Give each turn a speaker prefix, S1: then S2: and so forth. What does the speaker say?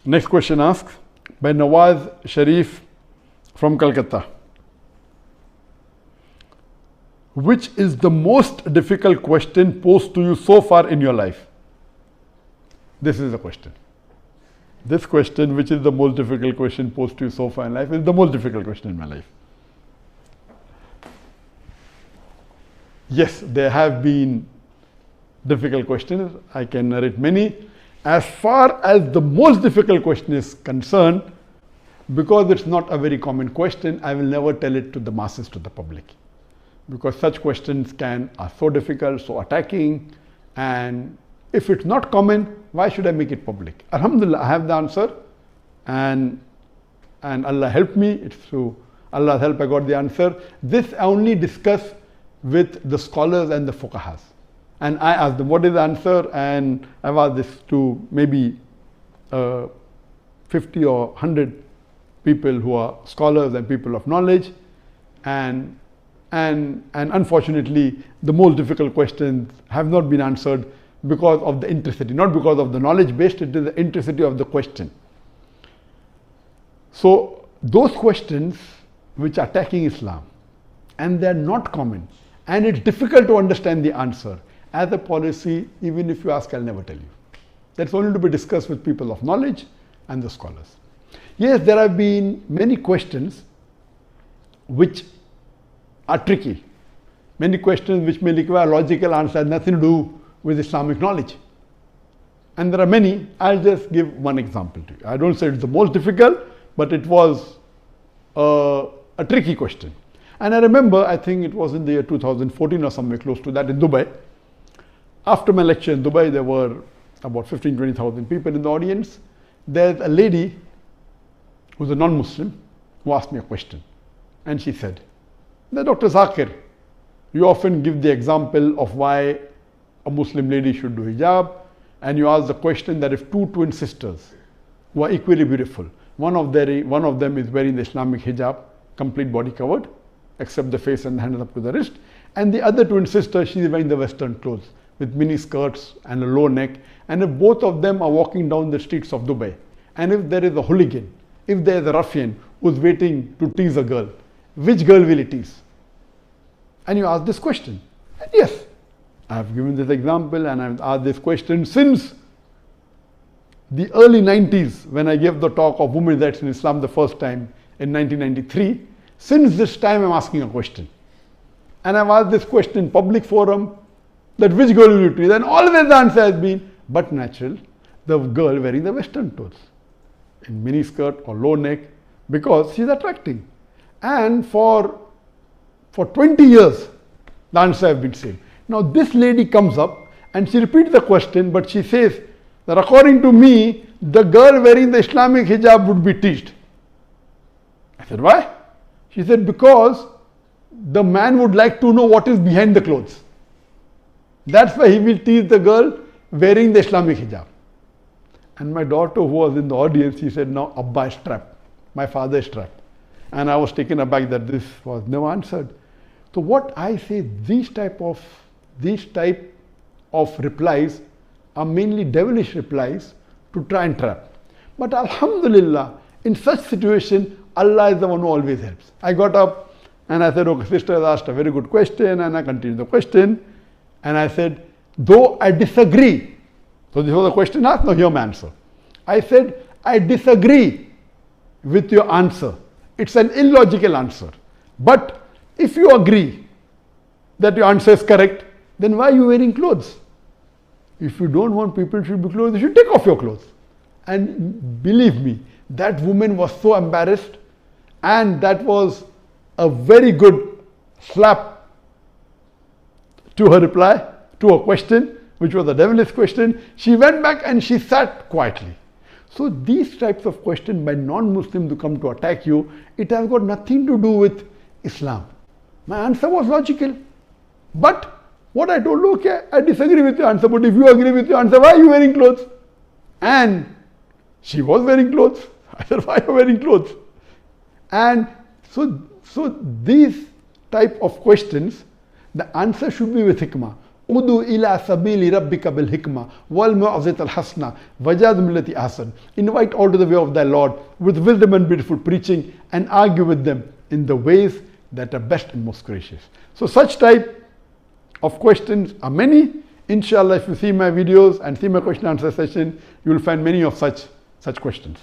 S1: Next question asks by Nawaz Sharif from Calcutta. Which is the most difficult question posed to you so far in your life? This is the question. This question, which is the most difficult question posed to you so far in life, is the most difficult question in my life. Yes, there have been difficult questions. I can narrate many. As far as the most difficult question is concerned, because it's not a very common question, I will never tell it to the masses, to the public. Because such questions are so difficult, so attacking, and if it's not common, why should I make it public? Alhamdulillah, I have the answer, and Allah helped me. It's through Allah's help I got the answer. This I only discuss with the scholars and the fuqahas. And I asked them, what is the answer? And I've asked this to maybe 50 or 100 people who are scholars and people of knowledge. And unfortunately, the most difficult questions have not been answered because of the intricity, not because of the knowledge based, it is the intricity of the question. So those questions which are attacking Islam, and they're not common, and it's difficult to understand the answer. As a policy, even if you ask, I'll never tell you. That's only to be discussed with people of knowledge and the scholars. Yes, there have been many questions which are tricky. Many questions which may require logical answer, nothing to do with Islamic knowledge. And there are many. I'll just give one example to you. I don't say it's the most difficult, but it was a tricky question. And I remember, I think it was in the year 2014 or somewhere close to that in Dubai. After my lecture in Dubai, there were about 15,000-20,000 people in the audience. There's a lady who's a non-Muslim who asked me a question. And she said, Dr. ذاكر, you often give the example of why a Muslim lady should do hijab, and you ask the question that if two twin sisters who are equally beautiful, one of them is wearing the Islamic hijab, complete body covered, except the face and the hands up to the wrist, and the other twin sister, she is wearing the Western clothes with mini skirts and a low neck, and if both of them are walking down the streets of Dubai, and if there is a hooligan, if there is a ruffian who's waiting to tease a girl, which girl will he tease? And you ask this question. And yes, I have given this example and I've asked this question since the early 90s when I gave the talk of women's rights in Islam the first time in 1993. Since this time I'm asking a question. And I've asked this question in public forum that which girl will you tease? And always the answer has been, but natural, the girl wearing the Western clothes in mini skirt or low neck because she's attracting. And for 20 years, the answer has been same. Now this lady comes up and she repeats the question, but she says that according to me, the girl wearing the Islamic hijab would be teased. I said, why? She said, because the man would like to know what is behind the clothes. That's why he will tease the girl wearing the Islamic hijab. And my daughter who was in the audience, she said, no, Abba is trapped. My father is trapped. And I was taken aback that this was never answered. So what I say, these type of replies are mainly devilish replies to try and trap. But alhamdulillah, in such situation, Allah is the one who always helps. I got up and I said, okay, sister has asked a very good question, and I continued the question. And I said, though I disagree. So this was the question asked, now hear my answer. I said, I disagree with your answer. It's an illogical answer. But if you agree that your answer is correct, then why are you wearing clothes? If you don't want people to be clothes, you should take off your clothes. And believe me, that woman was so embarrassed, and that was a very good slap to her reply, to her question, which was a devilish question. She went back and she sat quietly. So these types of questions by non-Muslims who come to attack you, it has got nothing to do with Islam. My answer was logical. But what I told, okay, I disagree with your answer, but if you agree with your answer, why are you wearing clothes? And she was wearing clothes. I said, why are you wearing clothes? And so these type of questions, the answer should be with hikmah. Udu ila sabili rabbika bil hikmah wal mu'azit al hasna wajad millati ahsan. Invite all to the way of thy Lord with wisdom and beautiful preaching, and argue with them in the ways that are best and most gracious. So such type of questions are many. Inshallah, if you see my videos and see my question answer session, you will find many of such questions.